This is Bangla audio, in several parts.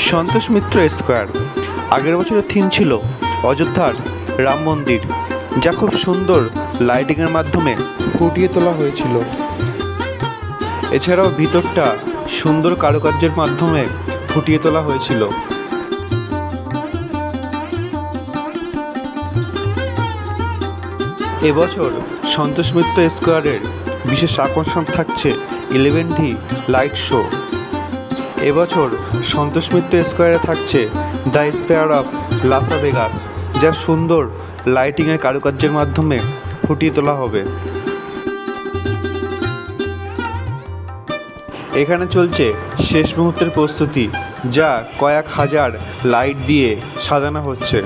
সন্তোষ মিত্র স্কোয়ার আগের বছরের থিম ছিল অযোধ্যার রাম মন্দির, যা খুব সুন্দর লাইটিংয়ের মাধ্যমে ফুটিয়ে তোলা হয়েছিল। এছাড়াও ভিতরটা সুন্দর কারুকার্যের মাধ্যমে ফুটিয়ে তোলা হয়েছিল। এবছর সন্তোষ মিত্র স্কোয়ারের বিশেষ আকর্ষণ থাকছে 11D লাইট শো। এবছর সন্তোষ মিত্র স্কোয়ারে থাকছে the sphere of Las Vegas, যা সুন্দর লাইটিংয়ের কারুকার্যের মাধ্যমে ফুটিয়ে তোলা হবে। এখানে চলছে শেষ মুহূর্তের প্রস্তুতি, যা কয়েক হাজার লাইট দিয়ে সাজানো হচ্ছে।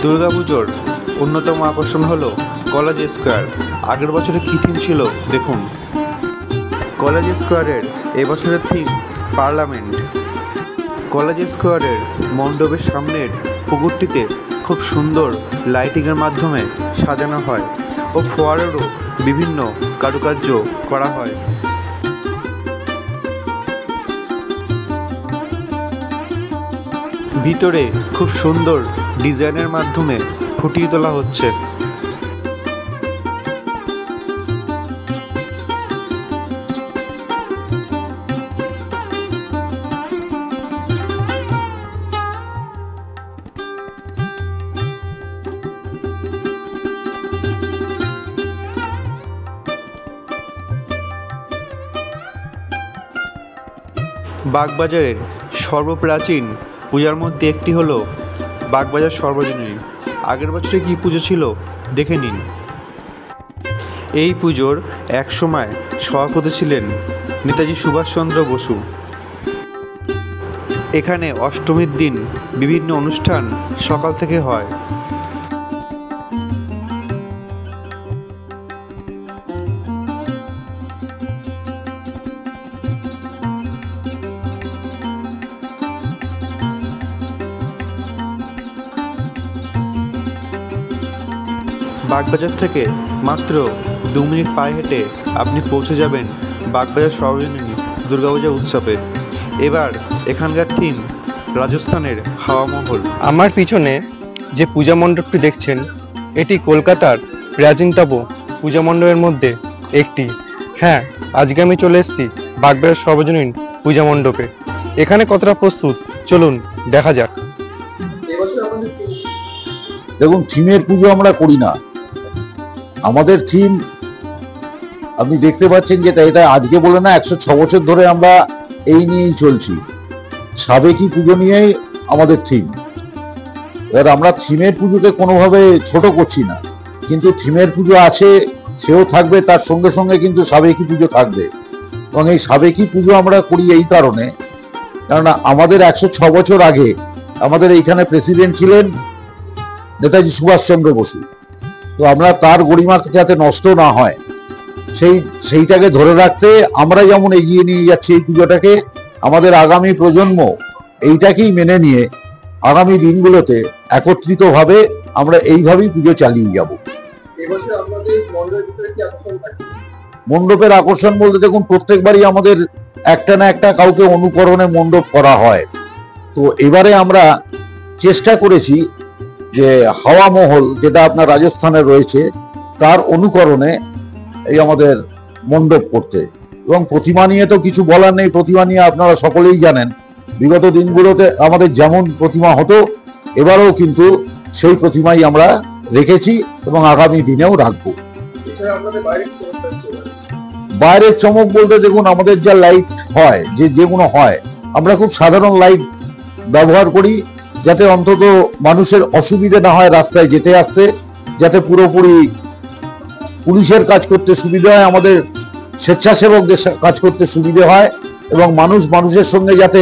দুর্গাপুজোর অন্যতম আকর্ষণ হলো কলেজ স্কোয়ার। আগের বছরে কী থিম ছিল দেখুন। কলেজ স্কোয়ারের এবছরের থিম পার্লামেন্ট। কলেজ স্কোয়ারের মণ্ডপের সামনের পুকুরটিতে খুব সুন্দর লাইটিংয়ের মাধ্যমে সাজানো হয় ও ফোয়ারেরও বিভিন্ন কারুকার্য করা হয়। ভিতরে খুব সুন্দর ডিজাইনের মাধ্যমে ফুটিয়ে তোলা হচ্ছে। বাগবাজারের সর্বপ্রাচীন পূজার মধ্যে একটি হলো বাগবাজার সর্বজনীন। আগের বছরে কী পুজো ছিল দেখে নিন। এই পুজোর একসময় সভাপতি ছিলেন নেতাজি সুভাষচন্দ্র বসু। এখানে অষ্টমীর দিন বিভিন্ন অনুষ্ঠান সকাল থেকে হয়। বাগবাজার থেকে মাত্র 2 মিনিট পায়ে হেঁটে আপনি পৌঁছে যাবেন বাগবাজার সর্বজনীন দুর্গাপূজা উৎসবে। এবার এখানকার থিম রাজস্থানের হাওয়া মহল। আমার পিছনে যে পূজা মণ্ডপটি দেখছেন, এটি কলকাতার প্রাচীনতম পূজা মণ্ডপের মধ্যে একটি। হ্যাঁ, আজকে আমি চলে এসেছি বাগবাজার সর্বজনীন পূজা মণ্ডপে। এখানে কতটা প্রস্তুত চলুন দেখা যাক। দেখুন, থিমের পুজো আমরা করি না। আমাদের থিম আপনি দেখতে পাচ্ছেন, যেটা এটা আজকে বলে না, 106 বছর ধরে আমরা এই নিয়েই চলছি। সাবেকি পুজো নিয়েই আমাদের থিম। এবার আমরা থিমের পুজোকে কোনোভাবে ছোট করছি না, কিন্তু থিমের পুজো আছে, সেও থাকবে, তার সঙ্গে সঙ্গে কিন্তু সাবেকি পুজো থাকবে। এবং এই সাবেকি পুজো আমরা করি এই কারণে, কেননা আমাদের 106 বছর আগে আমাদের এইখানে প্রেসিডেন্ট ছিলেন নেতাজি সুভাষচন্দ্র বসু। তো আমরা তার গরিমা যাতে নষ্ট না হয় সেইটাকে ধরে রাখতে আমরা যেমন এগিয়ে নিয়ে যাচ্ছি এই পুজোটাকে, আমাদের আগামী প্রজন্ম এইটাকেই মেনে নিয়ে আগামী দিনগুলোতে একত্রিতভাবে আমরা এইভাবেই পুজো চালিয়ে যাব। মণ্ডপের আকর্ষণ বলতে দেখুন, প্রত্যেকবারই আমাদের একটা না একটা কাউকে অনুকরণে মণ্ডপ করা হয়। তো এবারে আমরা চেষ্টা করেছি যে হাওয়া মহল, যেটা আপনার রাজস্থানে রয়েছে, তার অনুকরণে এই আমাদের মণ্ডপ করতে। এবং প্রতিমা নিয়ে তো কিছু বলার নেই, প্রতিমা নিয়ে আপনারা সকলেই জানেন বিগত দিনগুলোতে আমাদের যেমন প্রতিমা হতো, এবারেও কিন্তু সেই প্রতিমাই আমরা রেখেছি এবং আগামী দিনেও রাখবো। বাইরের চমক বলতে দেখুন, আমাদের যা লাইট হয়, যেগুলো হয়, আমরা খুব সাধারণ লাইট ব্যবহার করি, যাতে অন্তত মানুষের অসুবিধে না হয় রাস্তায় যেতে আসতে, যাতে পুরোপুরি পুলিশের কাজ করতে সুবিধা হয়, আমাদের স্বেচ্ছাসেবকদের কাজ করতে সুবিধে হয়, এবং মানুষের সঙ্গে যাতে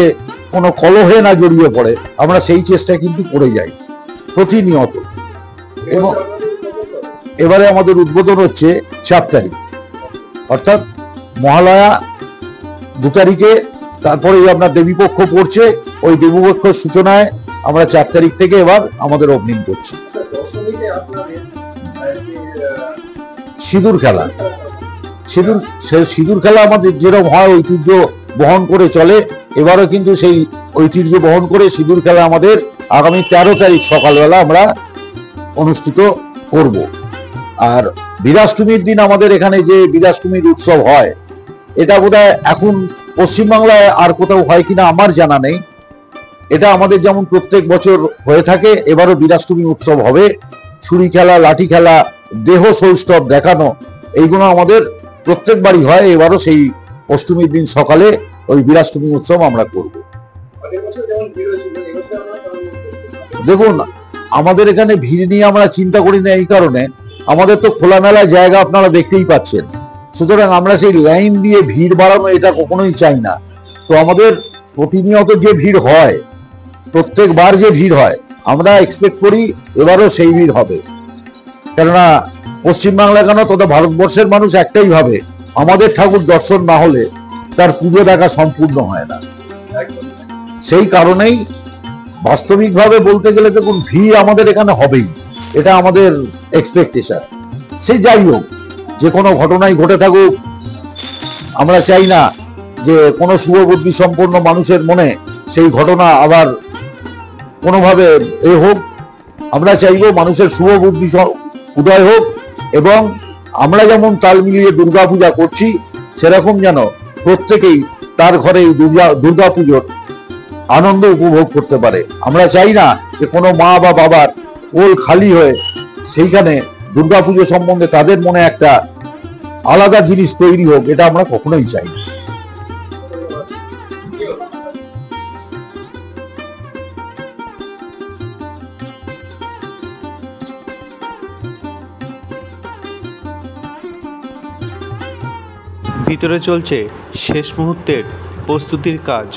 কোনো কলহে না জড়িয়ে পড়ে, আমরা সেই চেষ্টা কিন্তু করে যাই প্রতিনিয়ত। এবং এবারে আমাদের উদ্বোধন হচ্ছে 4 তারিখ, অর্থাৎ মহালয়া 2 তারিখে, তারপরে আপনার দেবীপক্ষ পড়ছে, ওই দেবীপক্ষের সূচনায় আমরা 4 তারিখ থেকে এবার আমাদের ওপেনিং করছি। সিঁদুর খেলা, সিঁদুর খেলা আমাদের যেরকম হয় ঐতিহ্য বহন করে চলে, এবারও কিন্তু সেই ঐতিহ্য বহন করে সিঁদুর খেলা আমাদের আগামী 13 তারিখ সকালবেলা আমরা অনুষ্ঠিত করব। আর বীরাষ্টমীর দিন আমাদের এখানে যে বীরাষ্টমীর উৎসব হয়, এটা বোধহয় এখন পশ্চিমবাংলায় আর কোথাও হয় কিনা আমার জানা নেই। এটা আমাদের যেমন প্রত্যেক বছর হয়ে থাকে, এবারও বীরাষ্টমী উৎসব হবে। ছুরি খেলা, লাঠি খেলা, দেহ সৌষ্ঠব দেখানো, এইগুলো আমাদের প্রত্যেকবারই হয়। এবারও সেই অষ্টমীর দিন সকালে ওই বীরাষ্টমী উৎসব আমরা করব। দেখুন, আমাদের এখানে ভিড় নিয়ে আমরা চিন্তা করি না, এই কারণে আমাদের তো খোলামেলা জায়গা আপনারা দেখতেই পাচ্ছেন, সুতরাং আমরা সেই লাইন দিয়ে ভিড় বাড়ানো এটা কখনোই চাই না। তো আমাদের প্রতিনিয়ত যে ভিড় হয়, প্রত্যেকবার যে ভিড় হয়, আমরা এক্সপেক্ট করি এবারও সেই ভিড় হবে। কেননা পশ্চিমবাংলা কেন, তথা ভারতবর্ষের মানুষ একটাই ভাবে, আমাদের ঠাকুর দর্শন না হলে তার পুজো দেখা সম্পূর্ণ হয় না। সেই কারণেই বাস্তবিকভাবে বলতে গেলে দেখুন, ভিড় আমাদের এখানে হবেই, এটা আমাদের এক্সপেকটেশন। সেই যাই হোক, যে কোনো ঘটনাই ঘটে থাকুক, আমরা চাই না যে কোনো শুভবুদ্ধি সম্পন্ন মানুষের মনে সেই ঘটনা আবার কোনোভাবে হোক। আমরা চাইব মানুষের শুভবুদ্ধি উদয় হোক, এবং আমরা যেমন তাল মিলিয়ে দুর্গাপূজা করছি, সেরকম যেন প্রত্যেকেই তার ঘরে দুর্গাপুজোর আনন্দ উপভোগ করতে পারে। আমরা চাই না যে কোনো মা বা বাবার কোল খালি হয়ে সেইখানে দুর্গাপুজো সম্বন্ধে তাদের মনে একটা আলাদা জিনিস তৈরি হোক, এটা আমরা কখনোই চাই না। ভিতরে চলছে শেষ মুহূর্তের প্রস্তুতির কাজ।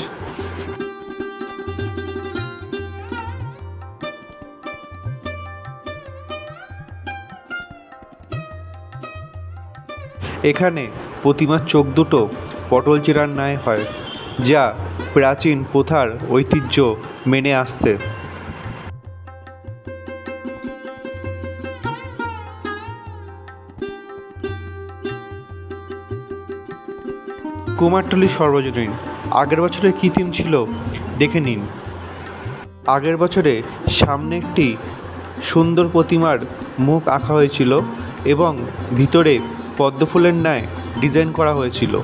এখানে প্রতিমার চোখ দুটো পটল চিরার ন্যায় হয়, যা প্রাচীন প্রথার ঐতিহ্য মেনে আসছে। কুমারটুলি সর্বজনীন আগের বছরে কী থিম ছিল দেখে নিন। আগের বছরে সামনে একটি সুন্দর প্রতিমার মুখ আঁকা হয়েছিল এবং ভিতরে পদ্মফুলের ন্যায় ডিজাইন করা হয়েছিল।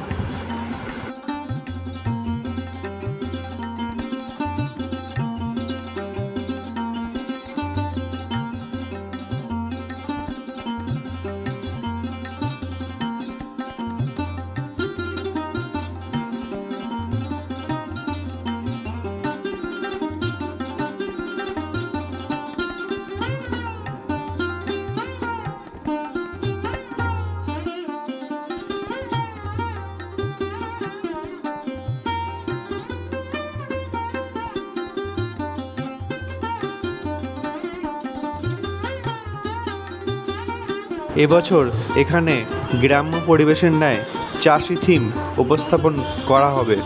এবছর এখানে গ্রাম্য পরিবেশের ন্যায় চাষি থিম উপস্থাপন করা হবে।